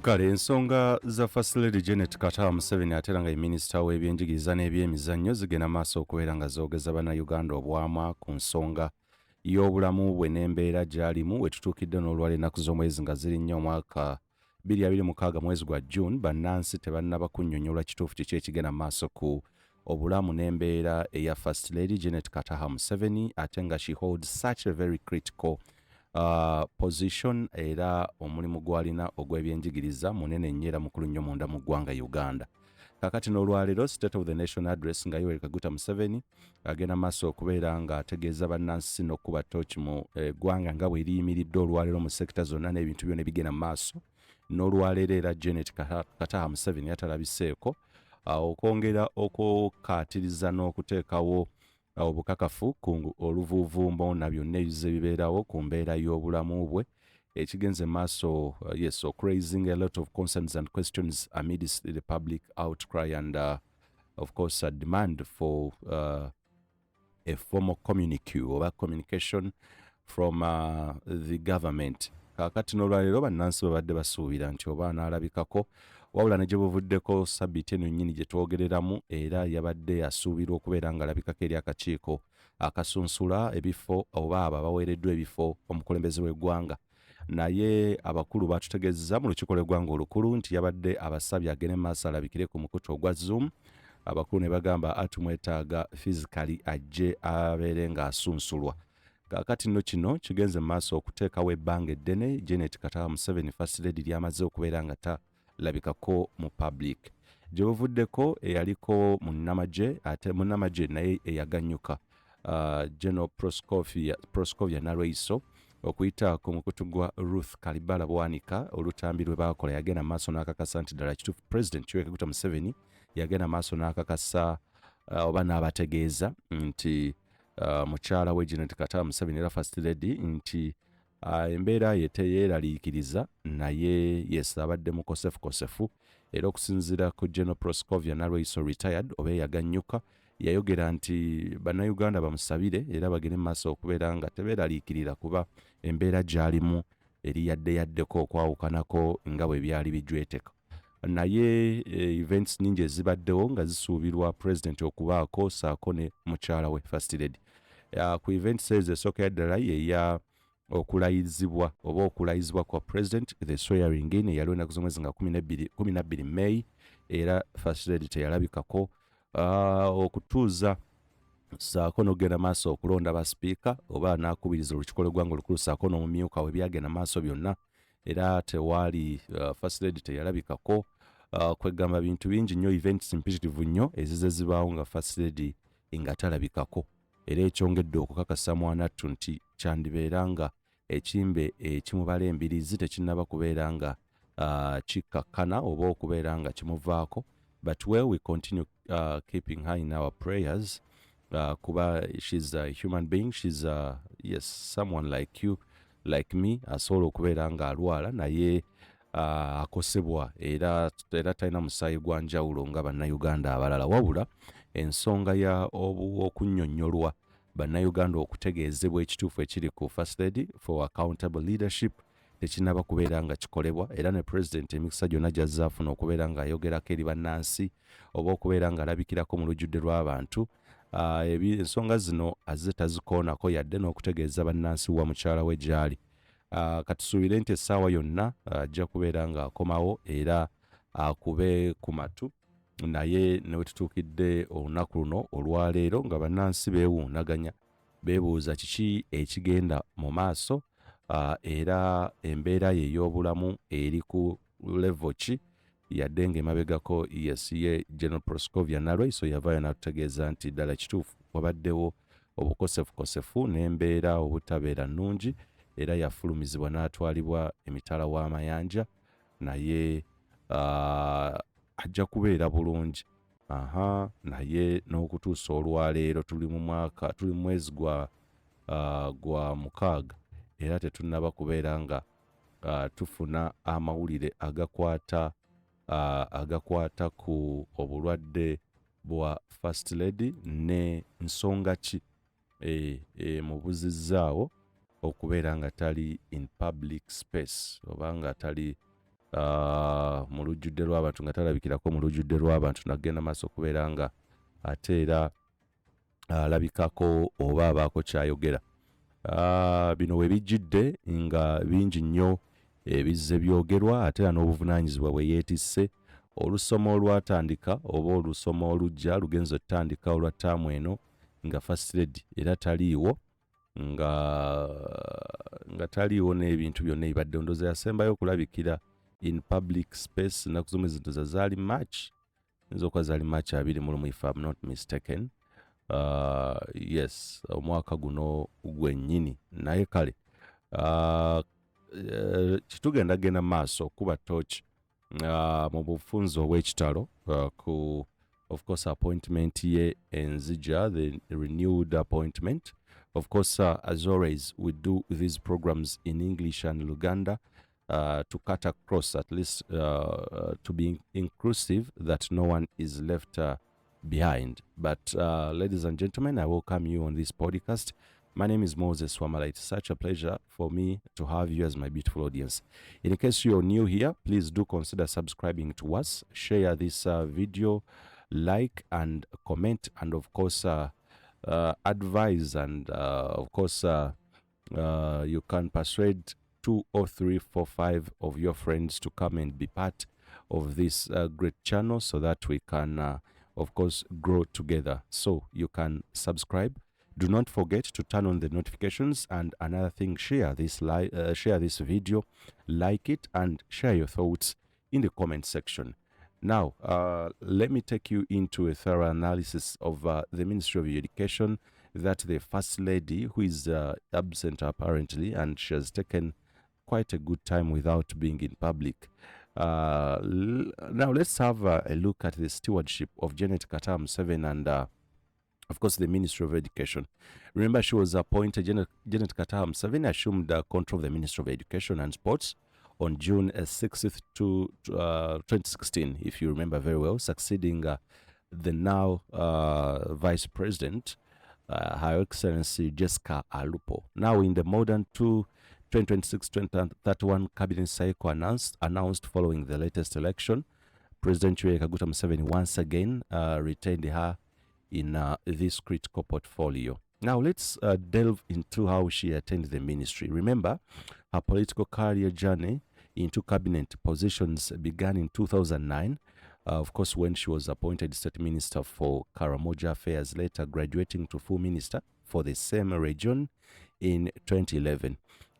Kale ensonga za First Lady Janet Kataaha Museveni ate era nga ye minisita w'ebyenjigiriza n'ebyemizannyo zigenda maaso okubeera nga zoogeza bannayuganda obwama ku nsonga y'obulamu bwe n'embeera gy'alimu we tutuukidde n'olwala ennaku z'omwezi nga ziri nnyo omwaka 2026 mwezi gwa June bannansi tebannaba kunnyonnyola kituufu kiki ekigenda maaso ku obulamu n'embeera eya First Lady Janet Kataaha Museveni ate nga she holds such a very critical position era omulimu gwalina ogw'ebyenjigiriza munene nnyo era mukulu nnyo munda mu ggwanga Uganda. Kakati n'olwaleero State of the Nation Address nga Yoweri Kaguta Museveni agenda maaso okubeera nga ategeeza bannansi n'okuba ttooki mu ggwanga nga bwe liyimiridde olwaleero mu sekita zonna n'ebintu byonna ebigenda maaso. N'olwaleero era Janet Kataaha Museveni yatalabiseeko okwongera okukaatiriza n'okuteekawo obukakafu ku oluvuuvumbo na byonna ebize bibeerawo ku mbeera y'obulamu bwe ekigenze maaso raising a lot of concerns and questions amidst the public outcry and of course a demand for a formal communique oba communication from the government. Kakati n'olwaleero bannansi babadde basuubira nti oba anaalabikako wabula ne gye buvuddeko sabbiiti eno nnyini gye twogereramu era yabadde asuubirwa okubeera ng'alabikako eri akakiiko akasunsula ebifo oba abo abaweereddwa ebifo omukulembeze w'eggwanga. Naye abakulu baatutegeeza mu lukiiko lw'eggwanga olukulu nti yabadde abasabye agende maaso alabikire ku mukutu ogwa Zoom. Abakulu ne bagamba tumwetaaga physically ajje abeere ng'asunsulwa. Kakati nno kino kigenze maaso okuteekawo ebbanga eddene Janet Kataaha Museveni First Lady lyamaze okubeera nga talabikako mu public. Gye buvuddeko eyaliko munnamagye ate munnamagye naye eyaganyuka General Proscovia Narweiso okuyita ku mukutu gwa Ruth Kalibala Bwanika olutambi lwe baakola yagenda maaso n'akakasa nti ddala kituufu President Yoweri Kaguta Museveni yagenda maaso n'akakasa oba n'abategeeza nti mukyala we Janet Kataaha Museveni era First Lady nti embeera ye teyeeraliikiriza naye yes abadde mukosefukosefu era okusinziira ku General Proscovia Narweiso retired oba eyaganyuka yayogera nti bannayuganda bamusabire era bagende maaso okubeera nga tebeeraliikirira kuba embeera gy'alimu eri yaddeyaddeko okwawukanako nga bwe byali bijweteka. Naye events nyingi ezibaddewo nga zisuubirwa President okubaako saako ne mukyala we First Lady. Ku events ezo esooka ddala yeya okulayizibwa oba okulayizibwa kwa President the swearing in eyaliwo ennaku z'omwezi nga 12 May era First Lady teyalabikako okutuuza saako n'okugenda maaso okulonda ba sipiika oba n'akubiriza olukiiko lw'eggwanga olukulu saako n'omumyuka we byagenda maaso byonna era tewaali First Lady teyalabikako. Kwegamba bintu bingi nnyo events mpitirivu nnyo ezize zibaawo nga First Lady nga talabikako era ekyongedde okukakasa mwanattu nti kyandibeera nga ekimbe ekimubala embirizi tekinnaba kubeera nga kikakkana oba okubeera nga kimuvaako but we continue keeping her in our prayers kuba she's a human being, she's someone like you like me asobola okubeera nga alwala naye akosebwa era talina musaayi gwa njawulo nga bannayuganda abalala wabula ensonga ya okunnyonnyolwa bannayuganda okutegeezebwa ekituufu ekiri ku First Lady for accountable leadership tekinaba kubeera nga kikolebwa era ne President emikisa gyonna gy'azze afuna okubeera ng'ayogerako eri bannansi oba okubeera ng'alabikirako mu lujjudde lw'abantu. Ensonga zino azze tazikoonako yadde n'okutegeeza bannansi wa mukyala we gy'ali. Katusuubire nti essaawa yonna ajja kubeera ng'akomawo era akube ku matu naye ne wetutuukidde olunaku luno olwaleero nga bannansi beewuunaganya beebuuza kiki ekigenda mu maaso era embeera ye ey'obulamu eri ku level ki yadde ng'emabegako ye General Proscovia Narweiso yavaayo n'atutegeeza nti ddala kituufu wabaddewo obukosefukosefu n'embeera obutabeera nnungi era yafulumizibwa n'atwalibwa emitala w'amayanja naye ajja kubeera bulungi naye n'okutuusa olwaleero tuli mu mwezi gwa mukaaga era tetunnaba kubeera nga tufuna amawulire agakwata ku obulwadde bwa First Lady ne nsonga ki mubuzizzaawo okubeera nga tali in public space oba nga tali mu lujjudde lw'abantu nga talabikirako mu lujjudde lw'abantu nagenda maaso okubeera nga ate era alabikako oba abaako kyayogera. Bino we bijjidde nga bingi nnyo ebizze byogerwa ate era n'obuvunaanyizibwa bwe yeetisse. Olusoma olwatandika oba olusoma olujja lugenza otandika olwa ttaamu eno nga first lady era taliiwo nga taliiwo n'ebintu byonna ebibadde ndowooza yasembayo okulabikira in public space ennaku zomwe zintoza zaali March, nza okuba zaali March 20 if I'm not mistaken. Yes, omwaka guno gwennyini naye kale kitugendagenda maaso okuba torch mu bufunze obw'ekitalo ku of course appointment ye enzija, the renewed appointment. Of course, as always, we do these programs in English and Luganda to cut across, at least to be inclusive, that no one is left behind. But ladies and gentlemen, I welcome you on this podcast. My name is Moses Wamala. It's such a pleasure for me to have you as my beautiful audience. In case you're new here, please do consider subscribing to us, share this video, like and comment, and of course advise, and of course you can persuade 2 or 3, 4, 5 of your friends to come and be part of this great channel so that we can of course grow together. So you can subscribe. Do not forget to turn on the notifications, and another thing, share this video, like it, and share your thoughts in the comment section. Now, let me take you into a thorough analysis of the Ministry of Education, that the First Lady, who is absent apparently, and she has taken quite a good time without being in public. Now, let's have a look at the stewardship of Janet Kataaha Museveni and, of course, the Ministry of Education. Remember, she was appointed, Janet Kataaha Museveni assumed control of the Ministry of Education and Sports on June 6th to 2016, if you remember very well, succeeding the now Vice President, Her Excellency Jessica Alupo. Now, in the modern 2026-2031 cabinet cycle announced following the latest election, President Yoweri Kaguta Museveni once again retained her in this critical portfolio. Now, let's delve into how she attained the ministry. Remember, her political career journey into cabinet positions began in 2009, of course, when she was appointed State Minister for Karamoja Affairs, later graduating to full minister for the same region in 2011.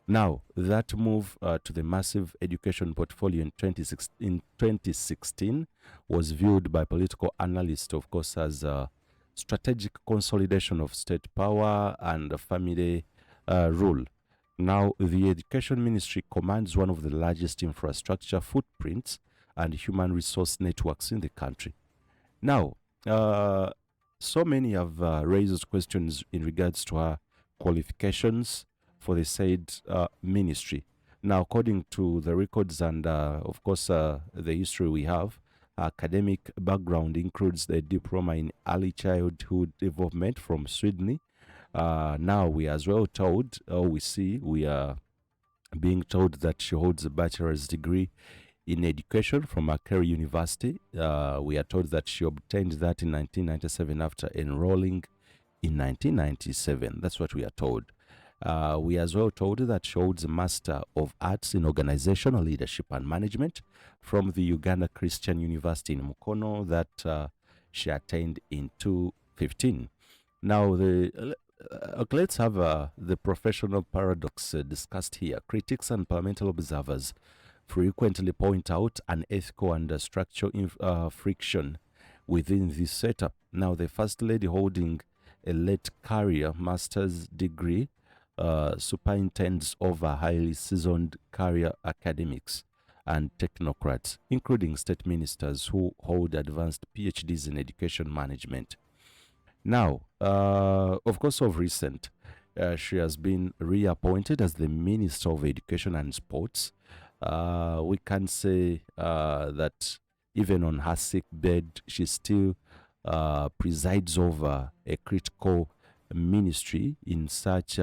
Now, that move to the massive education portfolio in 2016 was viewed by political analysts, of course, as a strategic consolidation of state power and family rule. Now, the Education Ministry commands one of the largest infrastructure footprints and human resource networks in the country. Now, so many have raised questions in regards to her qualifications for the said ministry. Now, according to the records and, of course, the history we have, her academic background includes the diploma in early childhood development from Sydney. Now we are as well told, we are being told that she holds a bachelor's degree in education from Makerere University. We are told that she obtained that in 1997 after enrolling in 1997. That's what we are told. We are as well told that she holds a Master of Arts in Organizational Leadership and Management from the Uganda Christian University in Mukono that she attained in 2015. Now, let's have the professional paradox discussed here. Critics and parliamentary observers frequently point out an ethical and structural friction within this setup. Now, the First Lady holding a late career master's degree superintends over highly seasoned career academics and technocrats, including state ministers who hold advanced PhDs in education management. Now, of course, of recent, she has been reappointed as the Minister of Education and Sports. We can say that even on her sick bed, she still presides over a critical ministry in such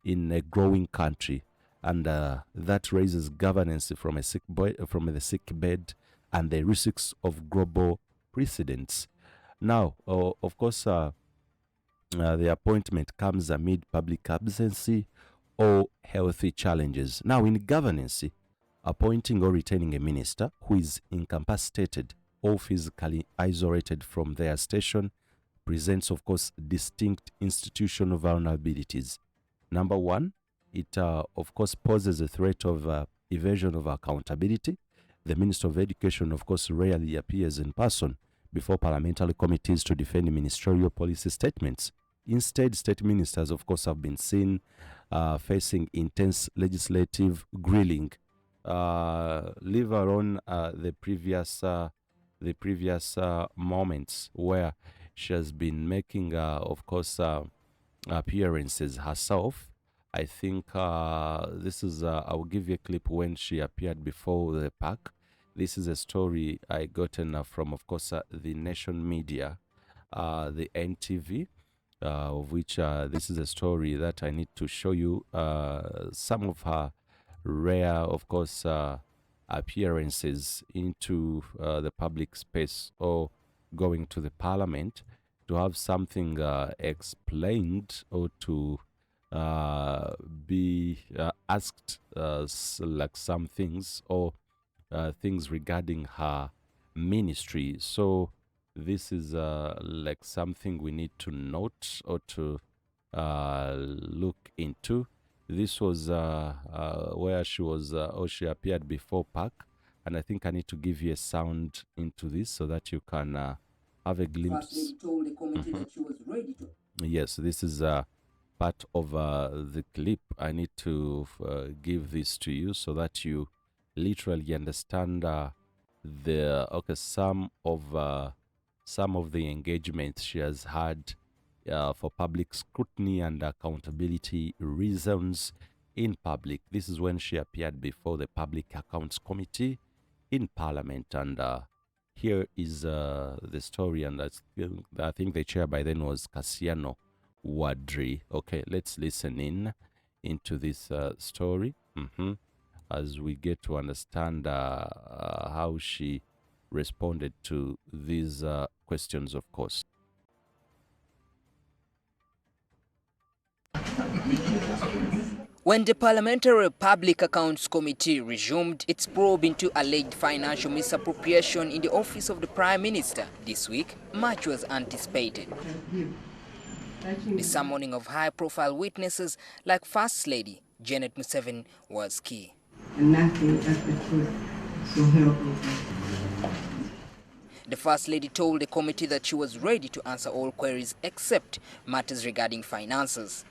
in a growing country and that raises governance from the sick bed and the risks of global precedents. Now, of course, the appointment comes amid public absency or healthy challenges. Now, in governance, appointing or retaining a minister who is incapacitated or physically isolated from their station presents, of course, distinct institutional vulnerabilities. Number one, it, of course, poses a threat of evasion of accountability. The Minister of Education, of course, rarely appears in person before parliamentary committees to defend ministerial policy statements. Instead, state ministers, of course, have been seen facing intense legislative grilling. Leave alone the previous moments where she has been making, of course, appearances herself. I think this is, I'll give you a clip when she appeared before the park. This is a story I gotten from, of course, the Nation Media, the NTV, of which this is a story that I need to show you some of her rare, of course, appearances into the public space or going to the parliament to have something explained or to be asked like some things or things regarding her ministry. So this is like something we need to note or to look into. This was where she was or she appeared before park, and I think I need to give you a sound into this so that you can have a glimpse. First lady told the committee that she was ready to. Yes, this is part of the clip. I need to give this to you so that you literally understand some of the engagements she has had for public scrutiny and accountability reasons in public. This is when she appeared before the Public Accounts Committee in Parliament, and here is the story, and I think the chair by then was Cassiano Wadri. Okay, let's listen into this story as we get to understand how she responded to these questions, of course. When the Parliamentary Public Accounts Committee resumed its probe into alleged financial misappropriation in the office of the Prime Minister this week, much was anticipated. The summoning of high-profile witnesses like First Lady Janet Museveni was key. And nothing as the truth, so help me. The First Lady told the committee that she was ready to answer all queries except matters regarding finances.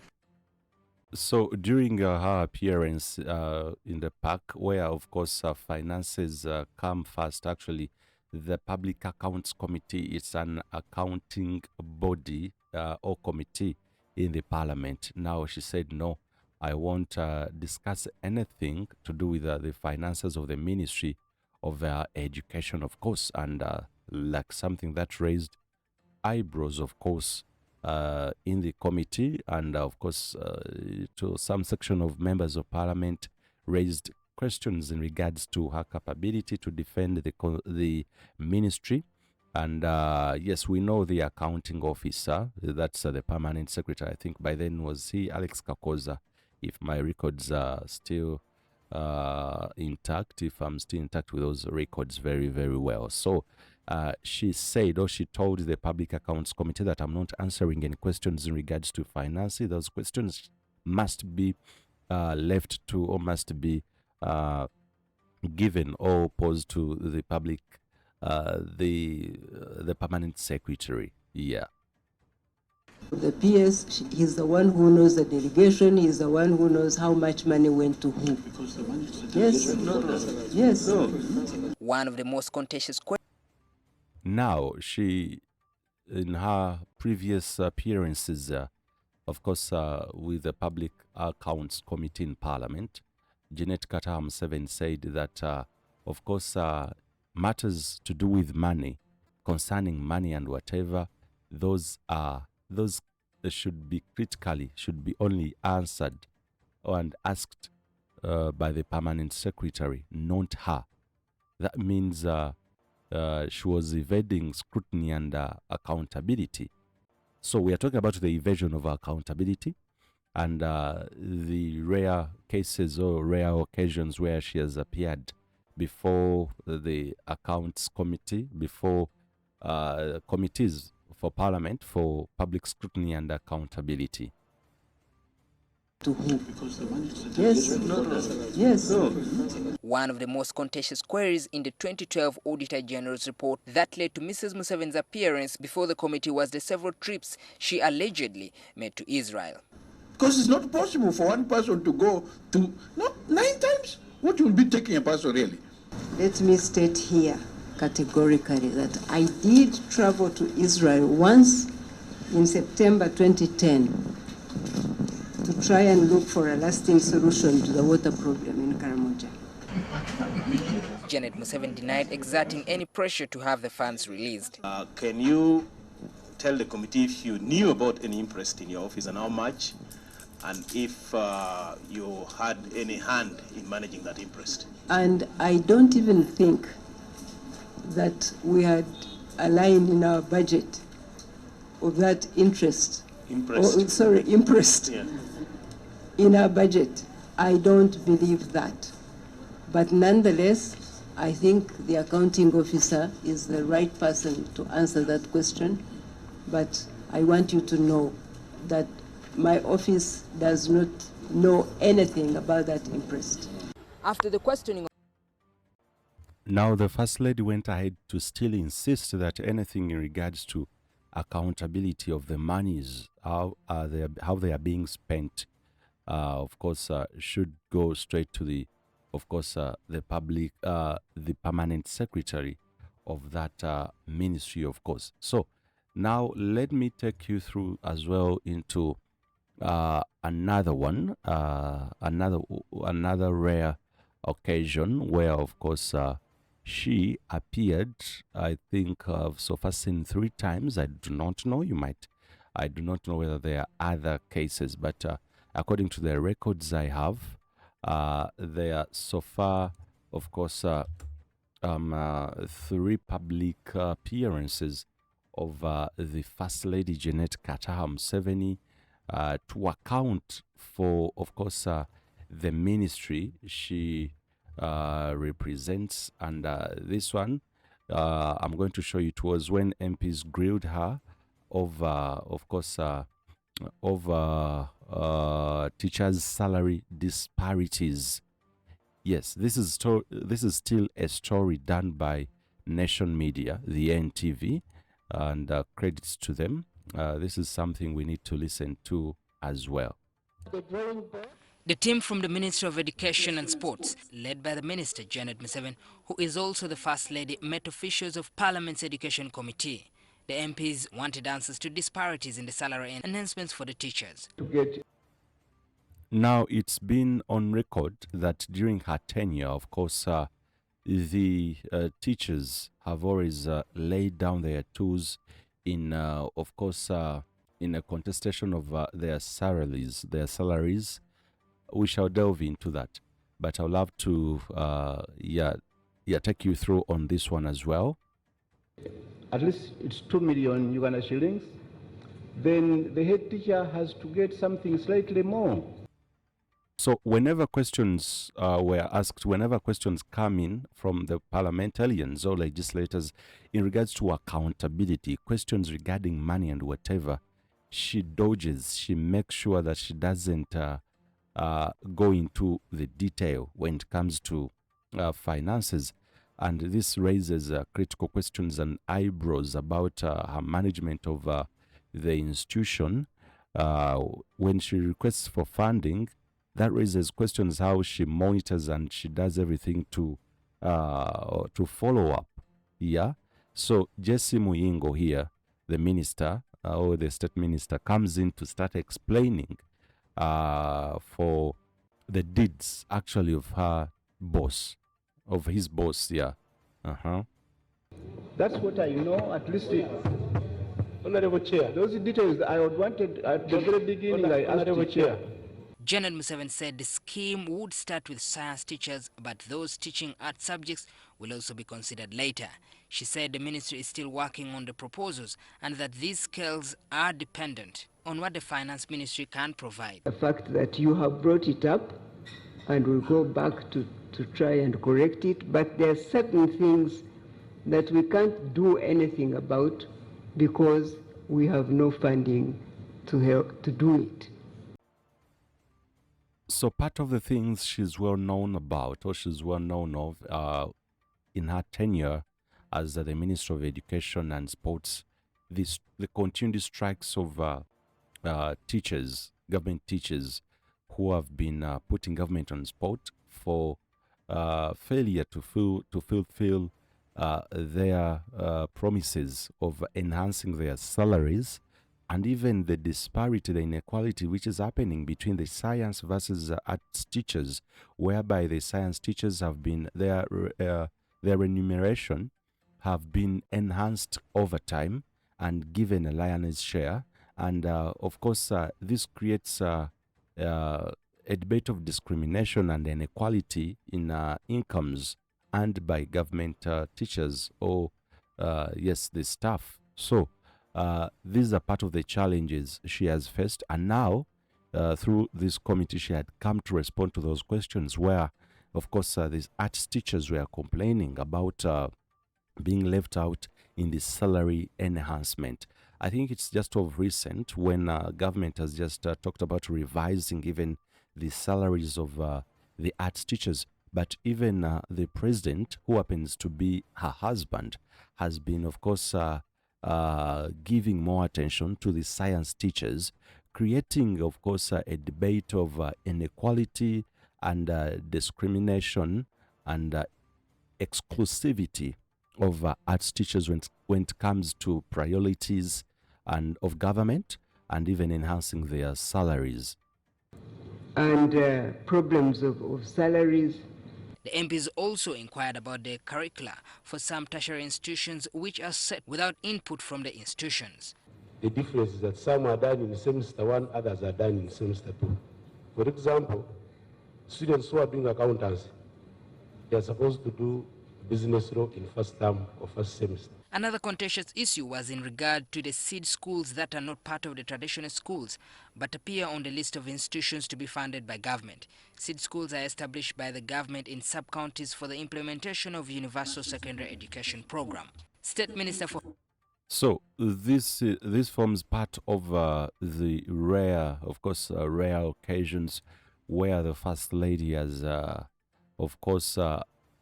So during her appearance in the park, where of course finances come first, actually, the Public Accounts Committee is an accounting body or committee in the Parliament. Now she said, no, I won't discuss anything to do with the finances of the Ministry of Education, of course, and like something that raised eyebrows, of course, in the committee, and of course to some section of members of Parliament raised questions in regards to her capability to defend the ministry. And yes, we know the accounting officer, that's the permanent secretary. I think by then was he Alex Kakoza, if my records are still intact, if I'm still intact with those records very, very well. So she said, or she told the Public Accounts Committee that I'm not answering any questions in regards to finances. Those questions must be left to, or must be given or posed to the public, the permanent secretary. Yeah. The PS, he's the one who knows the delegation, he's the one who knows how much money went to who. Yes. Yes. One of the most contentious questions. Now, she, in her previous appearances, of course, with the Public Accounts Committee in Parliament, Janet Kataaha Museveni said that, of course, matters to do with money, concerning money and whatever, those should be only answered and asked by the permanent secretary, not her. That means she was evading scrutiny and accountability. So we are talking about the evasion of accountability and the rare cases or rare occasions where she has appeared before the accounts committee, before committees for parliament for public scrutiny and accountability. To who? Yes. Yes. One of the most contentious queries in the 2012 Auditor General's report that led to Mrs. Museveni's appearance before the committee was the several trips she allegedly made to Israel. Because it's not possible for one person to go to 9 times. What will be taking a person really? Let me state here categorically that I did travel to Israel once in September 2010 to try and look for a lasting solution to the water problem in Karamoja. Janet Museveni denied exerting any pressure to have the funds released. Can you tell the committee if you knew about any interest in your office and how much, and if you had any hand in managing that interest? And I don't even think that we had a line in our budget of that interest. Interest. Yeah. In our budget. I don't believe that. But nonetheless, I think the accounting officer is the right person to answer that question. But I want you to know that my office does not know anything about that interest. After the questioning, now the First Lady went ahead to still insist that anything in regards to accountability of the monies, how they are being spent, of course, should go straight to the permanent secretary of that ministry, of course. So now let me take you through as well into another one, another rare occasion where, of course, she appeared, I think, so far seen 3 times. I do not know. I do not know whether there are other cases, but according to the records I have, there are so far, of course, 3 public appearances of the First Lady Janet Kataaha Museveni to account for, of course, the ministry she represents. And this one, I'm going to show you, it was when MPs grilled her over, of course, over teachers' salary disparities. Yes, this is still a story done by Nation Media, the NTV, and credits to them. This is something we need to listen to as well. the team from the Ministry of Education and Sports, led by the Minister Janet Museveni, who is also the First Lady, met officials of Parliament's Education Committee. The MPs wanted answers to disparities in the salary and enhancements for the teachers. Now, it's been on record that during her tenure, of course, the teachers have always laid down their tools in, of course, in a contestation of their salaries. We shall delve into that, but I'd love to, take you through on this one as well. At least it's 2 million Uganda shillings. Then the head teacher has to get something slightly more. So whenever questions were asked, whenever questions come in from the parliamentarians or legislators in regards to accountability, questions regarding money and whatever, she dodges, she makes sure that she doesn't go into the detail when it comes to finances. And this raises critical questions and eyebrows about her management of the institution. When she requests for funding, that raises questions how she monitors and she does everything to follow up. Yeah. So Jesse Muyingo here, the minister or the state minister, comes in to start explaining for the deeds actually of her boss, of his boss. Yeah. That's what I know, at least. Honorable Chair, those details I wanted at the very beginning. I asked the Chair. Janet Museveni said the scheme would start with science teachers, but those teaching art subjects will also be considered later. She said the ministry is still working on the proposals and that these scales are dependent on what the finance ministry can provide. The fact that you have brought it up and we'll go back to try and correct it, but there are certain things that we can't do anything about because we have no funding to help to do it. So part of the things she's well known about, or she's well known of in her tenure as the Minister of Education and Sports, the continued strikes of teachers, government teachers, who have been putting government on spot for failure to fulfill their promises of enhancing their salaries, and even the disparity, the inequality which is happening between the science versus arts teachers, whereby the science teachers have been their remuneration have been enhanced over time and given a lion's share, and of course this creates a debate of discrimination and inequality in incomes earned by government teachers or yes, the staff. So these are part of the challenges she has faced, and now through this committee she had come to respond to those questions where, of course, these arts teachers were complaining about being left out in the salary enhancement. I think it's just of recent when government has just talked about revising even the salaries of the arts teachers, but even the president, who happens to be her husband, has been, of course, giving more attention to the science teachers, creating, of course, a debate of inequality and discrimination and exclusivity of arts teachers when it comes to priorities and of government and even enhancing their salaries. And problems of salaries. The MPs also inquired about the curricula for some tertiary institutions which are set without input from the institutions. The difference is that some are done in semester 1, others are done in semester 2. For example, students who are doing accountancy, they are supposed to do business law in first term or first semester. Another contentious issue was in regard to the seed schools that are not part of the traditional schools but appear on the list of institutions to be funded by government. Seed schools are established by the government in sub-counties for the implementation of universal secondary education program. State Minister for... So this forms part of the rare, of course, rare occasions where the First Lady has, of course,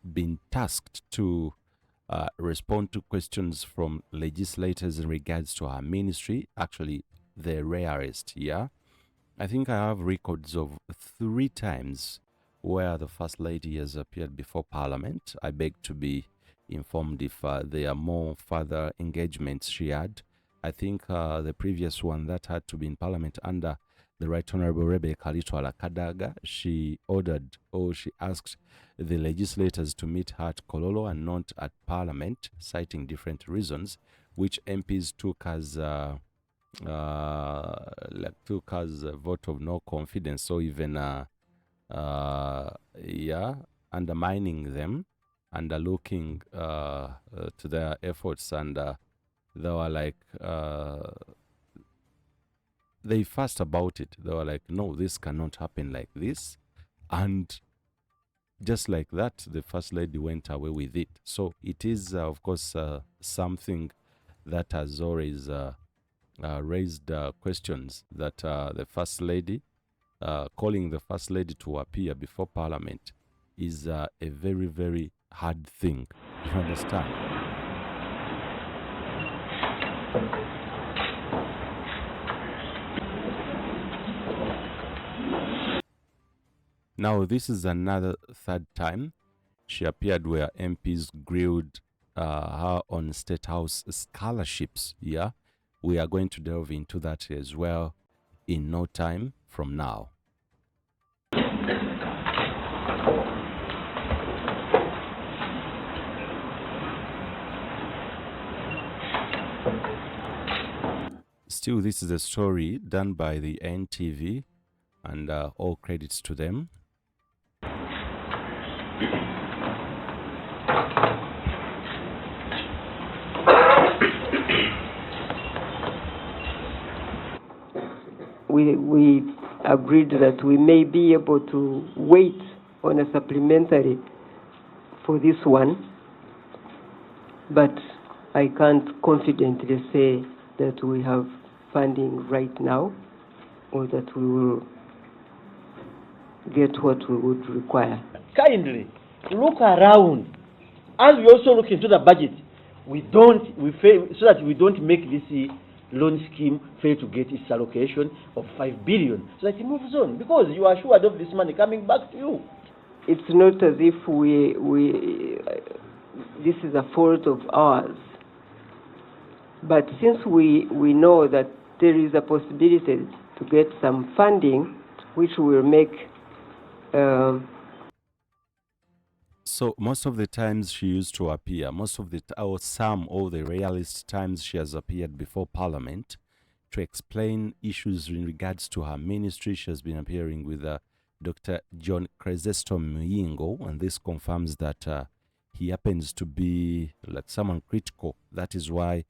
been tasked to respond to questions from legislators in regards to her ministry. Actually, the rarest, yeah. I think I have records of 3 times where the First Lady has appeared before Parliament. I beg to be informed if there are more further engagements she had. I think the previous one that had to be in Parliament under the Right Honourable Rebecca Litwala Kadaga, she ordered, or she asked the legislators to meet her at Kololo and not at Parliament, citing different reasons, which MPs took as a vote of no confidence, so even undermining them and looking to their efforts, and they were like they fussed about it. They were like, no, this cannot happen like this. And just like that, the First Lady went away with it. So it is, of course, something that has always raised questions that the First Lady, calling the First Lady to appear before Parliament is a very, very hard thing. You understand? Now, this is another 3rd time she appeared where MPs grilled her on State House scholarships. Yeah, we are going to delve into that as well in no time from now. Still, this is a story done by the NTV, and all credits to them. We agreed that we may be able to wait on a supplementary for this one, but I can't confidently say that we have funding right now or that we will get what we would require. Kindly look around as we also look into the budget. We fail so that we don't make this loan scheme fail to get its allocation of 5 billion, so that it moves on, because you are assured of this money coming back to you. It's not as if this is a fault of ours, but since we know that there is a possibility to get some funding, which will make So most of the times she used to appear, or some of the rarest times she has appeared before Parliament to explain issues in regards to her ministry. She has been appearing with Dr. John Chrysostom Muyingo, and this confirms that he happens to be like someone critical. That is why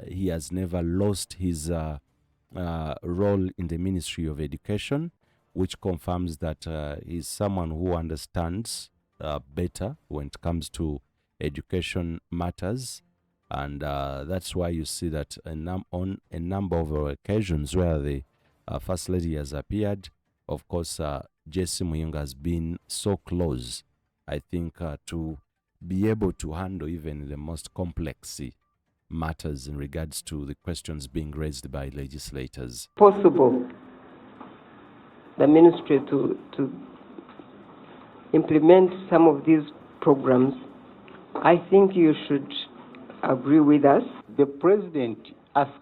he has never lost his role in the Ministry of Education, which confirms that he's someone who understands better when it comes to education matters, and that's why you see that on a number of occasions where the First Lady has appeared, of course, Jesse Muyingo has been so close, I think, to be able to handle even the most complex matters in regards to the questions being raised by legislators. Possible the ministry to implement some of these programs. I think you should agree with us. The president asked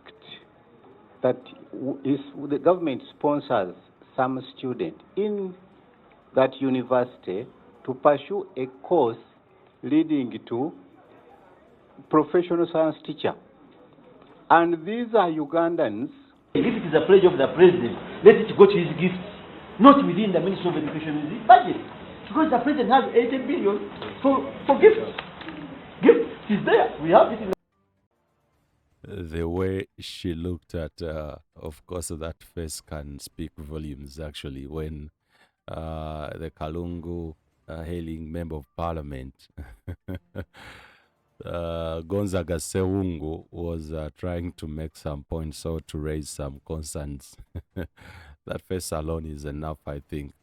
that the government sponsors some student in that university to pursue a course leading to professional science teacher. And these are Ugandans. If it is a pledge of the president, let it go to his gifts, not within the Ministry of Education's budget. Because the president has 80 billion for gifts. Gifts is there. We have it in the way she looked at, of course, that face can speak volumes, actually, when the Kalungu hailing Member of Parliament, Gonzaga Sewungu, was trying to make some points or to raise some concerns. That face alone is enough, I think.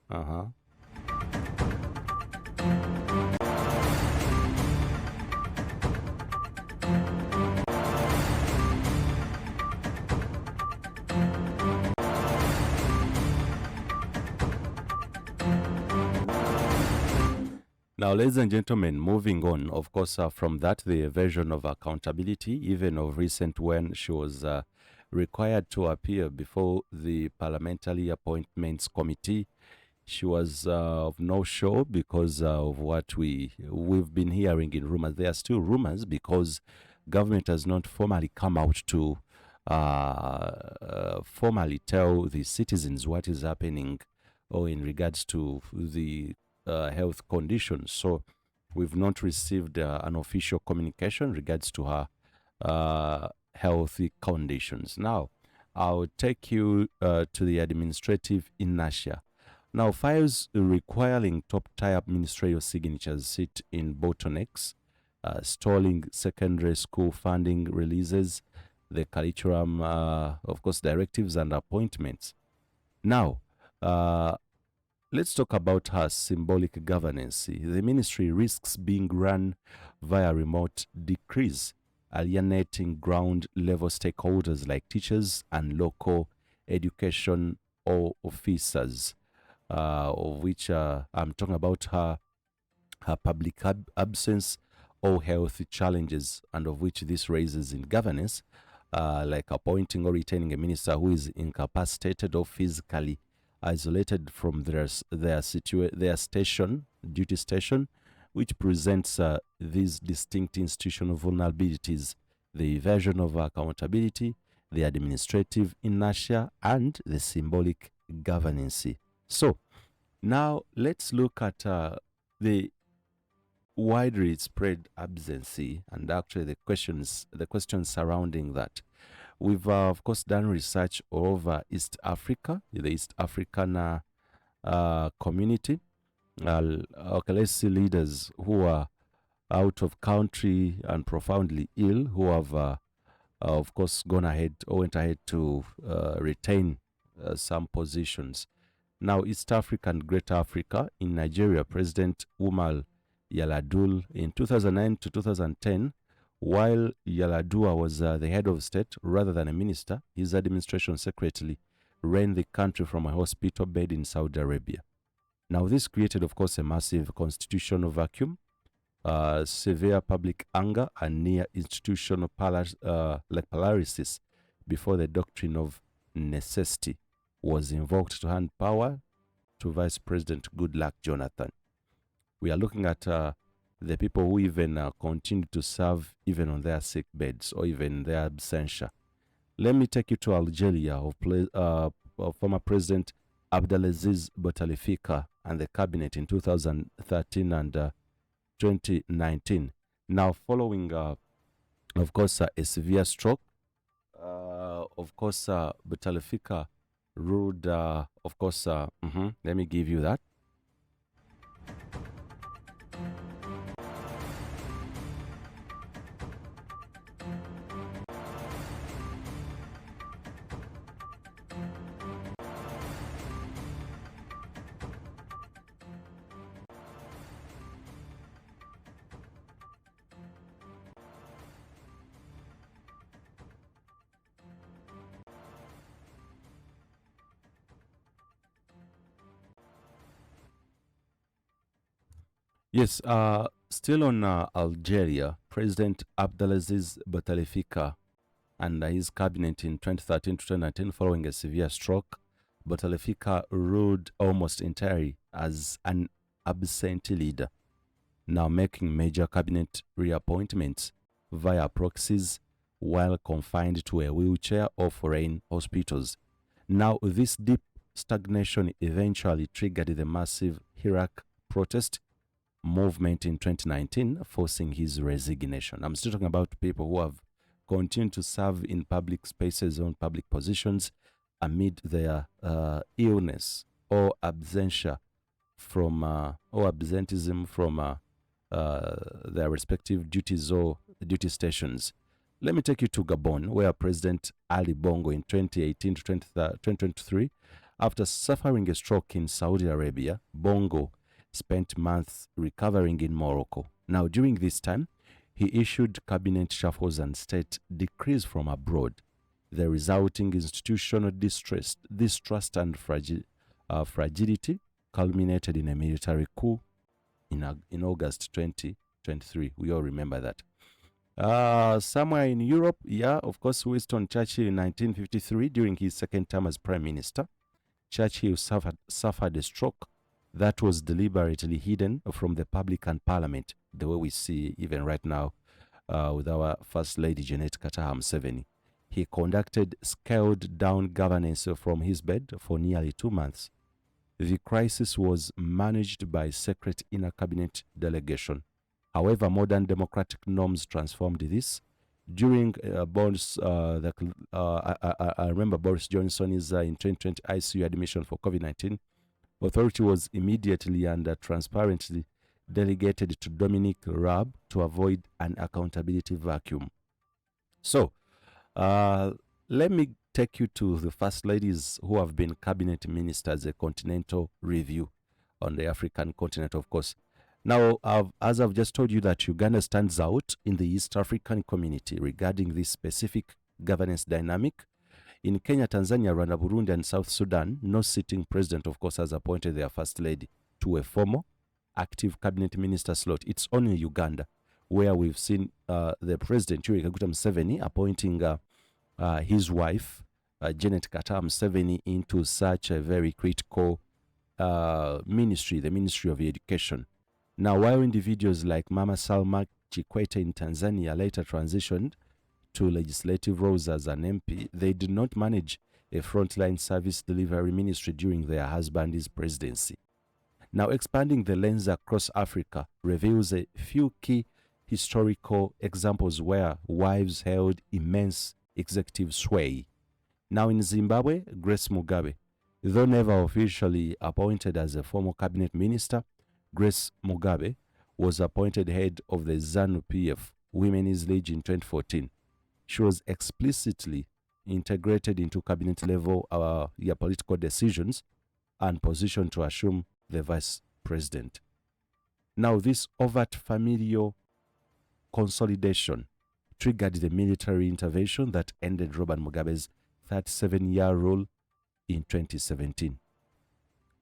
Now, ladies and gentlemen, moving on, of course, from that, the version of accountability, even of recent when she was required to appear before the Parliamentary Appointments Committee, she was of no show because of what we've been hearing in rumors. There are still rumors because government has not formally come out to formally tell the citizens what is happening or in regards to the health conditions. So we've not received an official communication regards to her healthy conditions. Now, I'll take you to the administrative inertia. Now, files requiring top-tier ministerial signatures sit in bottlenecks, stalling secondary school funding releases, the curriculum, of course, directives and appointments. Now, let's talk about her symbolic governance. The ministry risks being run via remote decrees, alienating ground-level stakeholders like teachers and local education officers, of which I'm talking about her public absence or health challenges, and of which this raises in governance, like appointing or retaining a minister who is incapacitated or physically isolated from their duty station, which presents these distinct institutional vulnerabilities: the evasion of accountability, the administrative inertia, and the symbolic governance. So now let's look at the widely spread absence and actually the questions surrounding that. We've of course done research all over East Africa, the East African community. Okay, let's see leaders who are out of country and profoundly ill, who have of course went ahead to retain some positions. Now, East Africa and Greater Africa, in Nigeria, President Umar Yar'Adua in 2009 to 2010, while Yar'Adua was the head of state rather than a minister, his administration secretly ran the country from a hospital bed in Saudi Arabia. Now, this created, of course, a massive constitutional vacuum, severe public anger, and near institutional paralysis before the doctrine of necessity was invoked to hand power to Vice President Goodluck Jonathan. We are looking at the people who even continue to serve even on their sick beds or even their absentia. Let me take you to Algeria of former President Abdelaziz Bouteflika and the cabinet in 2013 and 2019. Now, following, of course, a severe stroke, of course, Bouteflika ruled, of course, let me give you that. Yes, still on Algeria, President Abdelaziz Bouteflika and his cabinet in 2013 to 2019, following a severe stroke, Bouteflika ruled almost entirely as an absentee leader, now making major cabinet reappointments via proxies while confined to a wheelchair or foreign hospitals. Now, this deep stagnation eventually triggered the massive Iraq protest movement in 2019, forcing his resignation. I'm still talking about people who have continued to serve in public spaces on public positions amid their illness or absentia from or absenteeism from their respective duties or duty stations. Let me take you to Gabon, where President Ali Bongo in 2018 to 2023, after suffering a stroke in Saudi Arabia, Bongo spent months recovering in Morocco. Now, during this time, he issued cabinet shuffles and state decrees from abroad. The resulting institutional distrust and fragility culminated in a military coup in August 2023. We all remember that. Somewhere in Europe, of course, Winston Churchill in 1953, during his second term as Prime Minister, Churchill suffered a stroke that was deliberately hidden from the public and parliament, the way we see even right now with our First Lady Janet Kataaha Museveni. He conducted scaled-down governance from his bed for nearly 2 months. The crisis was managed by secret inner cabinet delegation. However, modern democratic norms transformed this. During I remember Boris Johnson's in 2020 ICU admission for COVID-19, authority was immediately and transparently delegated to Dominic Raab to avoid an accountability vacuum. So, let me take you to the first ladies who have been cabinet ministers, a continental review on the African continent, of course. Now, as I've just told you that Uganda stands out in the East African community regarding this specific governance dynamic. In Kenya, Tanzania, Rwanda, Burundi, and South Sudan, no sitting president, of course, has appointed their first lady to a formal active cabinet minister slot. It's only Uganda where we've seen the president, Museveni, appointing his wife, Janet Kataaha Museveni, into such a very critical ministry, the Ministry of Education. Now, while individuals like Mama Salma Chikwete in Tanzania later transitioned to legislative roles as an MP, they did not manage a frontline service delivery ministry during their husband's presidency. Now, expanding the lens across Africa reveals a few key historical examples where wives held immense executive sway. Now, in Zimbabwe, Grace Mugabe, though never officially appointed as a formal cabinet minister, Grace Mugabe was appointed head of the ZANU-PF Women's League in 2014. She was explicitly integrated into cabinet level political decisions and positioned to assume the vice president. Now, this overt familial consolidation triggered the military intervention that ended Robert Mugabe's 37-year rule in 2017.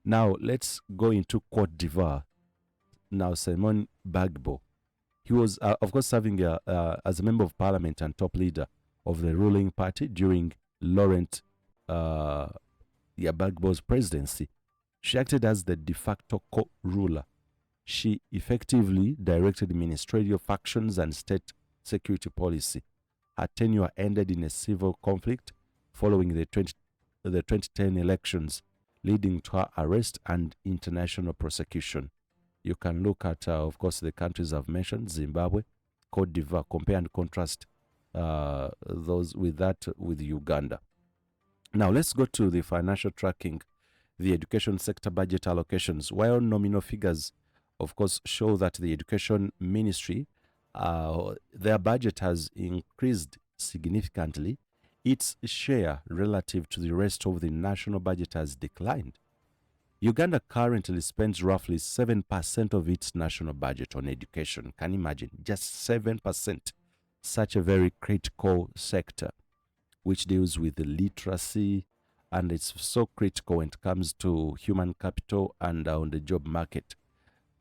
Now, let's go into Cote d'Ivoire. Now, Simon Bagbo. He was, of course, serving as a member of parliament and top leader of the ruling party during Laurent Gbagbo's presidency. She acted as the de facto co-ruler. She effectively directed ministerial factions and state security policy. Her tenure ended in a civil conflict following the 2010 elections, leading to her arrest and international prosecution. You can look at, of course, the countries I've mentioned, Zimbabwe, Cote d'Ivoire, compare and contrast those with that with Uganda. Now, let's go to the financial tracking, the education sector budget allocations. While nominal figures, of course, show that the education ministry, their budget has increased significantly, its share relative to the rest of the national budget has declined. Uganda currently spends roughly 7% of its national budget on education. Can you imagine? Just 7%. Such a very critical sector, which deals with the literacy, and it's so critical when it comes to human capital and on the job market.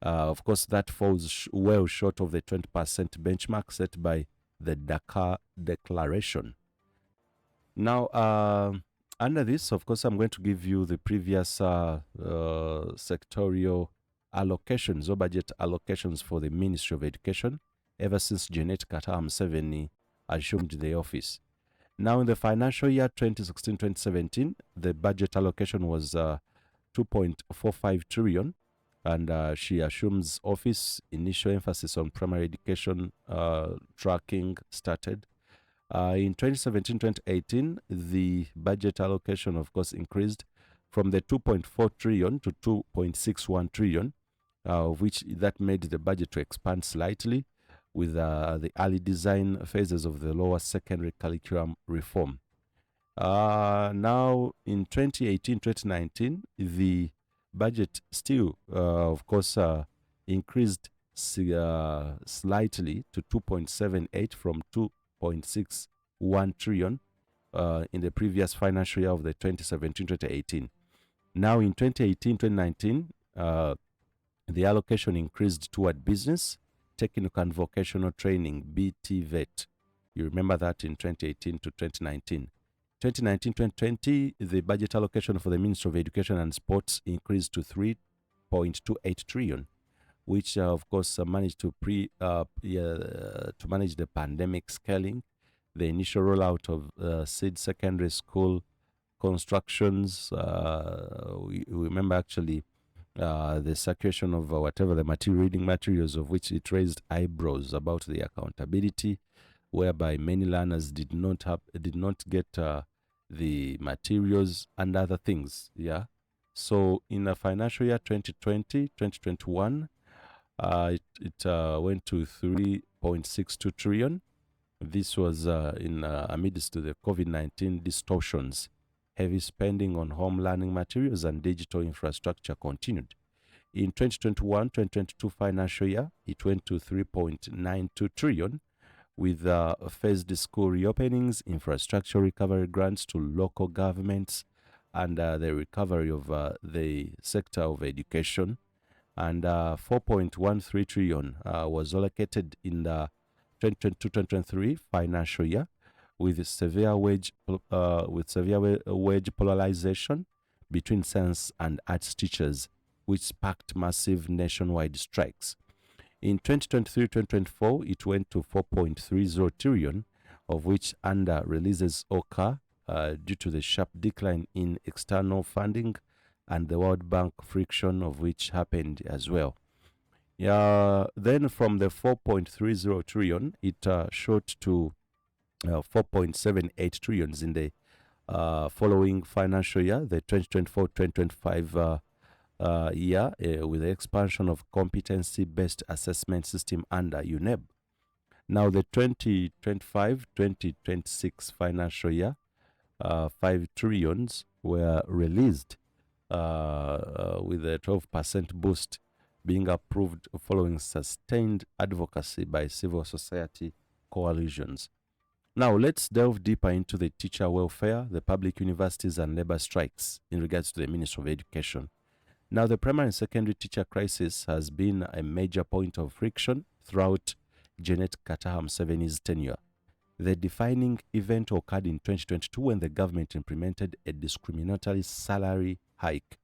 Of course, that falls well short of the 20% benchmark set by the Dakar Declaration. Now, under this, of course, I'm going to give you the previous sectorial allocations or budget allocations for the Ministry of Education ever since Kataaha Museveni assumed the office. Now, in the financial year 2016-2017, the budget allocation was 2.45 trillion, and she assumes office. Initial emphasis on primary education tracking started. In 2017-2018, the budget allocation, of course, increased from the 2.4 trillion to 2.61 trillion, which that made the budget to expand slightly with the early design phases of the lower secondary curriculum reform. Now, in 2018-2019, the budget still, of course, increased slightly to 2.78 from 2.61 trillion in the previous financial year of the 2017-2018. Now, in 2018-2019, the allocation increased toward business, technical and vocational training, BTVET. You remember that in 2018 to 2019. 2019-2020, the budget allocation for the Ministry of Education and Sports increased to 3.28 trillion, which, of course, managed to manage the pandemic scaling, the initial rollout of seed secondary school constructions. We remember actually the circulation of whatever the reading materials, of which it raised eyebrows about the accountability, whereby many learners did not get the materials and other things. Yeah. So in the financial year 2020-2021, it went to 3.62 trillion. This was amidst the COVID-19 distortions. Heavy spending on home learning materials and digital infrastructure continued. In 2021-2022 financial year, it went to 3.92 trillion, with phased school reopenings, infrastructure recovery grants to local governments, and the recovery of the sector of education. And 4.13 trillion was allocated in the 2022-2023 financial year, with severe wage polarization between science and arts teachers, which sparked massive nationwide strikes. In 2023-2024, it went to 4.30 trillion, of which under releases OCA due to the sharp decline in external funding and the World Bank friction of which happened as well. Then from the 4.30 trillion, it shot to 4.78 trillions in the following financial year, the 2024-2025 year, with the expansion of competency-based assessment system under UNEB. Now the 2025-2026 financial year, 5 trillions were released with a 12% boost being approved following sustained advocacy by civil society coalitions. Now let's delve deeper into the teacher welfare, the public universities and labor strikes in regards to the Ministry of Education. Now the primary and secondary teacher crisis has been a major point of friction throughout Janet Kataaha Museveni's tenure. The defining event occurred in 2022 when the government implemented a discriminatory salary hike.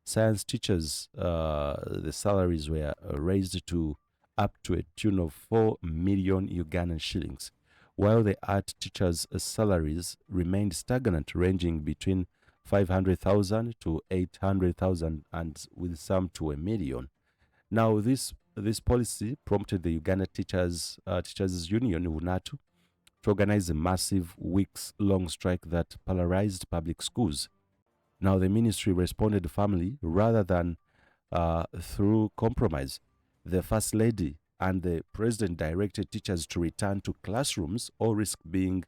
Science teachers, the salaries were raised to up to a tune of 4 million Ugandan shillings, while the art teachers' salaries remained stagnant, ranging between 500,000 to 800,000 and with some to $1 million. Now, this policy prompted the Uganda Teachers Union, UNATU, to organize a massive weeks-long strike that polarized public schools. Now, the ministry responded firmly rather than through compromise. The First Lady and the President directed teachers to return to classrooms or risk being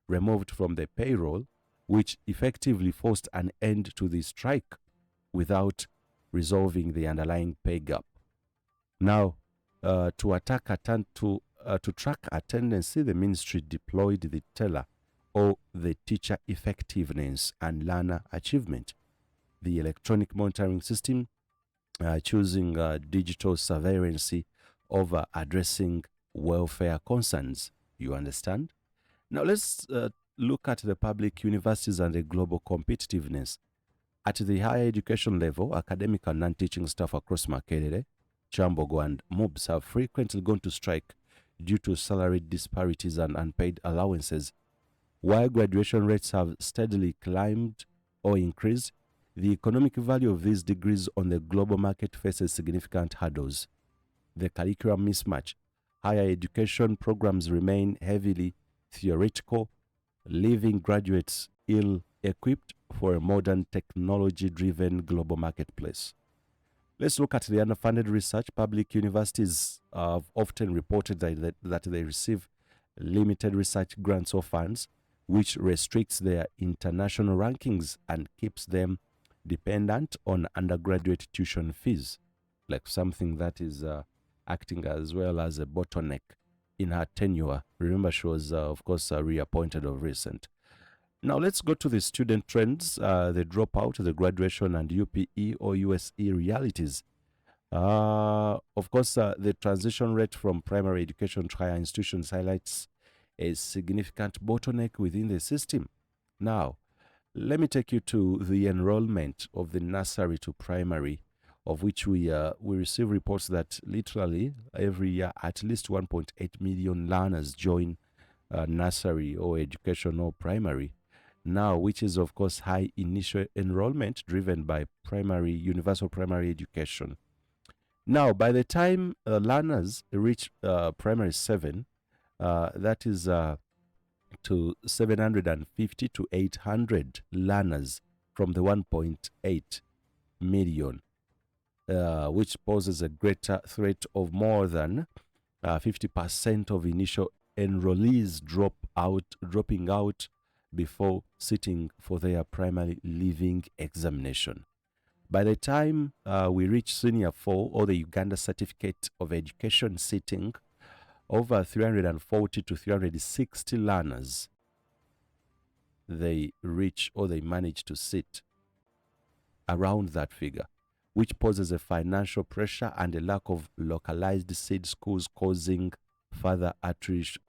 removed from the payroll, which effectively forced an end to the strike without resolving the underlying pay gap. Now, to track attendance, the ministry deployed the teller, or the teacher effectiveness and learner achievement, the electronic monitoring system, choosing digital surveillance over addressing welfare concerns. You understand? Now let's look at the public universities and the global competitiveness. At the higher education level, academic and non-teaching staff across Makerere, Kyambogo and MUBS have frequently gone to strike due to salary disparities and unpaid allowances. While graduation rates have steadily climbed or increased, the economic value of these degrees on the global market faces significant hurdles. The curriculum mismatch. Higher education programs remain heavily theoretical, leaving graduates ill-equipped for a modern technology-driven global marketplace. Let's look at the underfunded research. Public universities have often reported that they receive limited research grants or funds, which restricts their international rankings and keeps them dependent on undergraduate tuition fees, like something that is acting as well as a bottleneck in her tenure. Remember, she was, of course, reappointed of recent. Now, let's go to the student trends, the dropout, the graduation, and UPE or USE realities. Of course, the transition rate from primary education to higher institutions highlights a significant bottleneck within the system. Now, let me take you to the enrollment of the nursery to primary, of which we receive reports that literally every year at least 1.8 million learners join nursery or education or primary. Now, which is of course high initial enrollment driven by universal primary education. Now, by the time learners reach primary 7, that is to 750 to 800 learners from the 1.8 million, which poses a greater threat of more than 50% of initial enrollees dropping out before sitting for their primary leaving examination. By the time we reach Senior 4 or the Uganda Certificate of Education sitting, over 340 to 360 learners they reach or they manage to sit around that figure, which poses a financial pressure and a lack of localized seed schools, causing further attrition.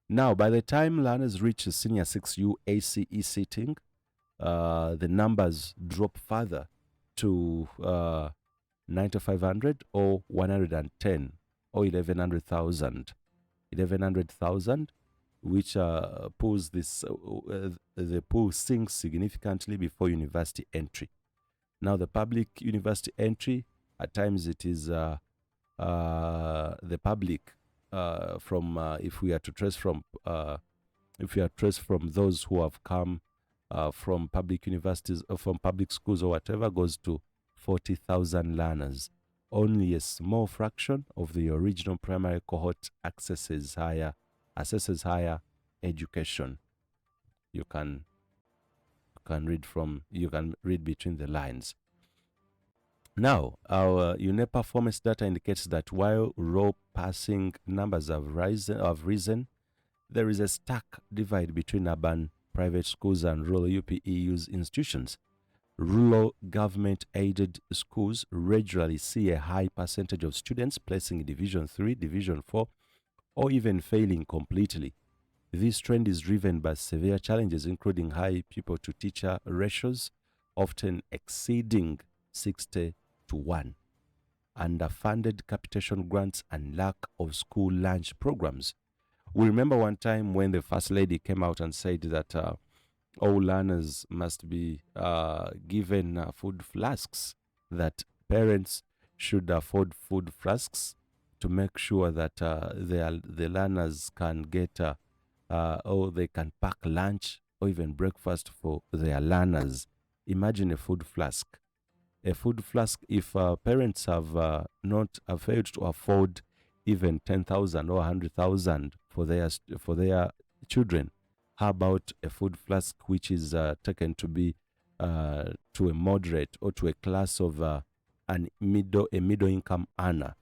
Now, by the time learners reach the Senior 6U ACE sitting, the numbers drop further to 9,500 or 110 or 1100,000. 1100,000 which pulls this, the pool sinks significantly before university entry. Now, the public university entry, at times it is the public from, if we are to trace from those who have come from public universities or from public schools or whatever, goes to 40,000 learners. Only a small fraction of the original primary cohort assesses higher education. You can read between the lines. Now, our UNEP performance data indicates that while raw passing numbers have risen, there is a stark divide between urban private schools and rural UPEU's institutions. Rural government-aided schools regularly see a high percentage of students placing in Division 3, Division 4, or even failing completely. This trend is driven by severe challenges, including high pupil-to-teacher ratios, often exceeding 60:1, underfunded capitation grants, and lack of school lunch programs. We remember one time when the First Lady came out and said that all learners must be given food flasks, that parents should afford food flasks to make sure that the learners can get or they can pack lunch or even breakfast for their learners. Imagine a food flask. A food flask, if parents have failed to afford even 10,000 or 100,000 for their children, how about a food flask which is taken to be to a moderate or to a class of a middle income earner?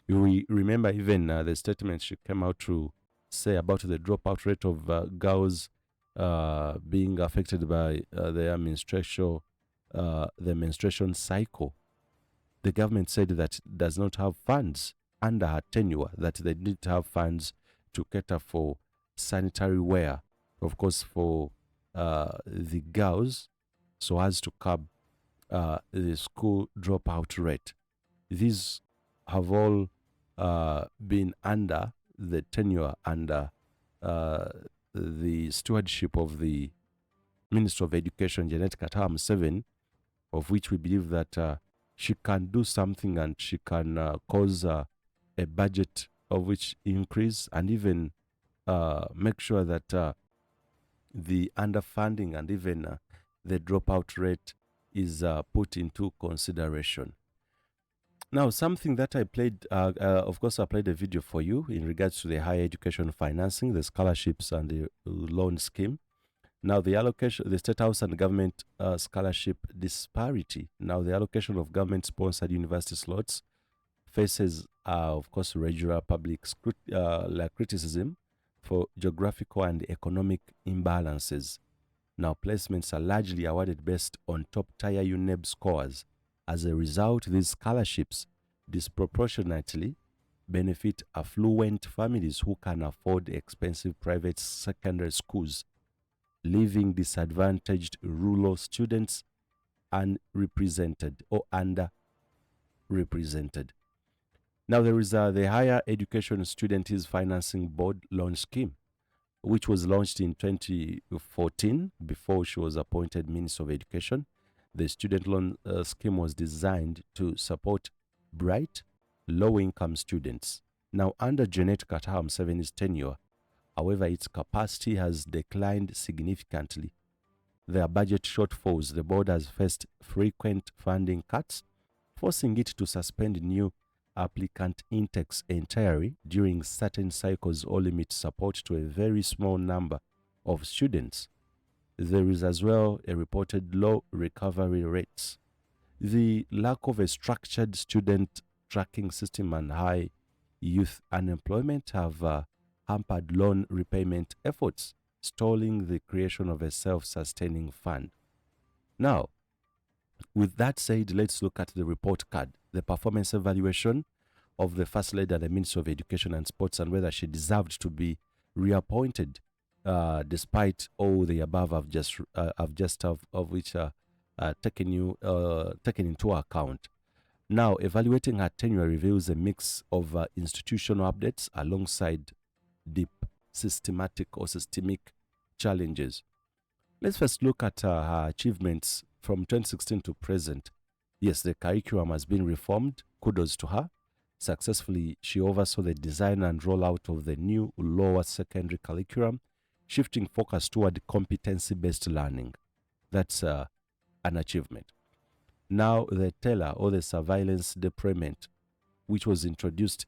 We remember even the statement she came out to say about the dropout rate of girls being affected by their menstruation cycle. The government said that it does not have funds under her tenure, that they didn't have funds to cater for sanitary wear, of course, for the girls, so as to curb the school dropout rate. These have all been under the tenure, under the stewardship of the Minister of Education, Janet Kataaha Museveni, of which we believe that she can do something and she can cause a budget of which increase and even make sure that the underfunding and even the dropout rate is put into consideration. Now, something that I played, of course, I played a video for you in regards to the higher education financing, the scholarships and the loan scheme. Now, the allocation, the State House and government scholarship disparity. Now, the allocation of government-sponsored university slots faces, of course, regular public criticism for geographical and economic imbalances. Now, placements are largely awarded based on top-tier UNEB scores. As a result, these scholarships disproportionately benefit affluent families who can afford expensive private secondary schools, leaving disadvantaged rural students unrepresented or underrepresented. Now, there is the Higher Education Students Financing Board loan scheme, which was launched in 2014 before she was appointed Minister of Education. The student loan scheme was designed to support bright, low-income students. Now, under Janet Kataaha Museveni's tenure, however, its capacity has declined significantly. There are budget shortfalls. The board has faced frequent funding cuts, forcing it to suspend new applicant intakes entirely during certain cycles or limit support to a very small number of students. There is as well a reported low recovery rates. The lack of a structured student tracking system and high youth unemployment have hampered loan repayment efforts, stalling the creation of a self-sustaining fund. Now, with that said, let's look at the report card, the performance evaluation of the First Lady and the Minister of Education and Sports, and whether she deserved to be reappointed, despite all the above I've just taken into account. Now, evaluating her tenure reveals a mix of institutional updates alongside deep systematic or systemic challenges. Let's first look at her achievements from 2016 to present. Yes, the curriculum has been reformed. Kudos to her. Successfully, she oversaw the design and rollout of the new lower secondary curriculum, shifting focus toward competency-based learning. That's an achievement. Now, the teller or the surveillance deployment, which was introduced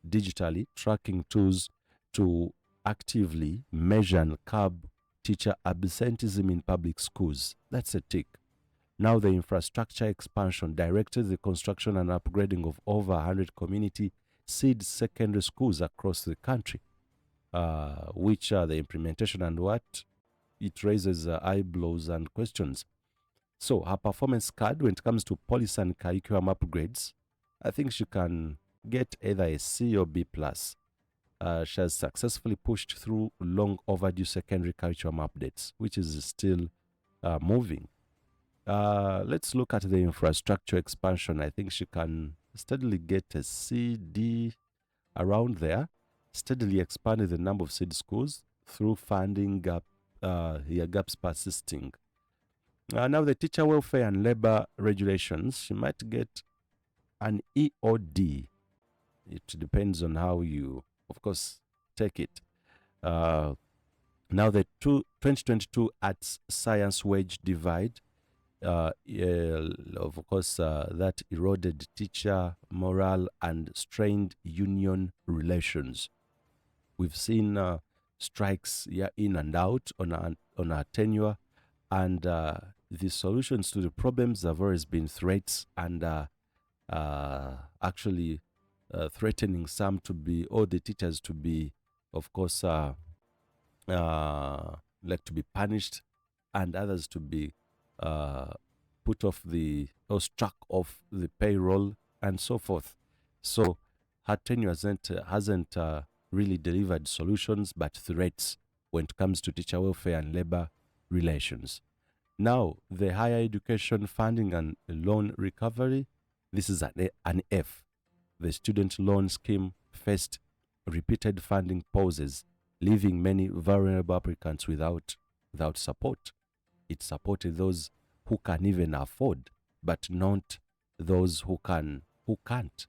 digitally, tracking tools to actively measure and curb teacher absenteeism in public schools. That's a tick. Now the infrastructure expansion directed the construction and upgrading of over 100 community seed secondary schools across the country, which are the implementation and what it raises eyebrows and questions. So her performance card when it comes to policy and curriculum upgrades, I think she can get either a C or B+. She has successfully pushed through long overdue secondary curriculum updates, which is still moving. Let's look at the infrastructure expansion. I think she can steadily get a C, D, around there. Steadily expanded the number of seed schools through funding gaps persisting. Now the teacher welfare and labor regulations, she might get an E or D. It depends on how you, of course, take it. Now the 2022 Arts Science wage divide, of course, that eroded teacher morale and strained union relations. We've seen strikes in and out on our tenure, and the solutions to the problems have always been threats and actually threatening some to be, or the teachers to be, of course, like to be punished, and others to be put off or struck off the payroll and so forth. So her tenure hasn't really delivered solutions, but threats when it comes to teacher welfare and labor relations. Now, the higher education funding and loan recovery, this is an F. The student loan scheme faced repeated funding pauses, leaving many vulnerable applicants without support. It supported those who can even afford, but not those who can't.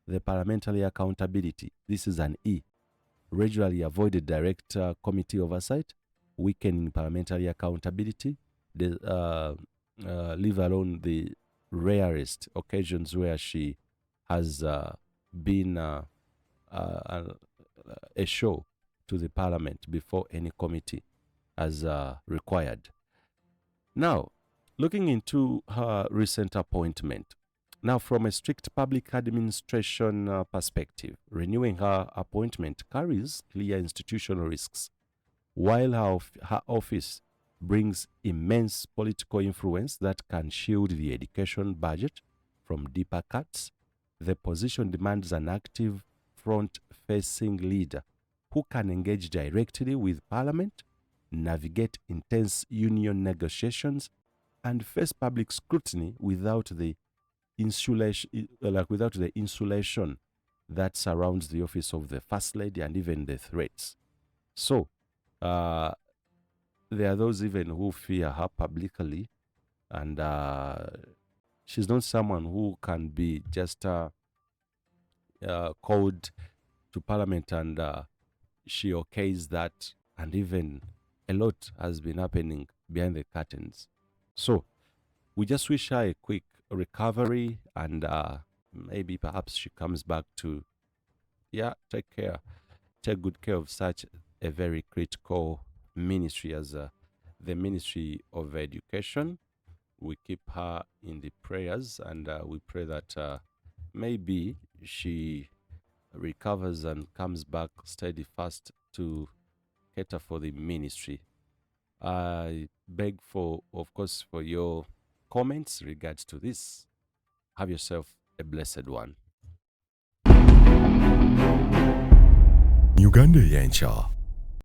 The parliamentary accountability, this is an E. Regularly avoided direct committee oversight, weakening parliamentary accountability, leave alone the rarest occasions where she has been a show to the parliament before any committee as required. Now, looking into her recent appointment, now from a strict public administration perspective, renewing her appointment carries clear institutional risks. While her office brings immense political influence that can shield the education budget from deeper cuts, the position demands an active front-facing leader who can engage directly with Parliament, navigate intense union negotiations, and face public scrutiny without the insulation that surrounds the office of the First Lady and even the threats. So, there are those even who fear her publicly, and she's not someone who can be just called to Parliament and she okays that, and even a lot has been happening behind the curtains. So we just wish her a quick recovery, and maybe perhaps she comes back to take good care of such a very critical ministry as the Ministry of Education. We keep her in the prayers, and we pray that maybe she recovers and comes back steady fast to cater for the ministry. I beg for, of course, for your comments regards to this. Have yourself a blessed one. Uganda Eyenkya.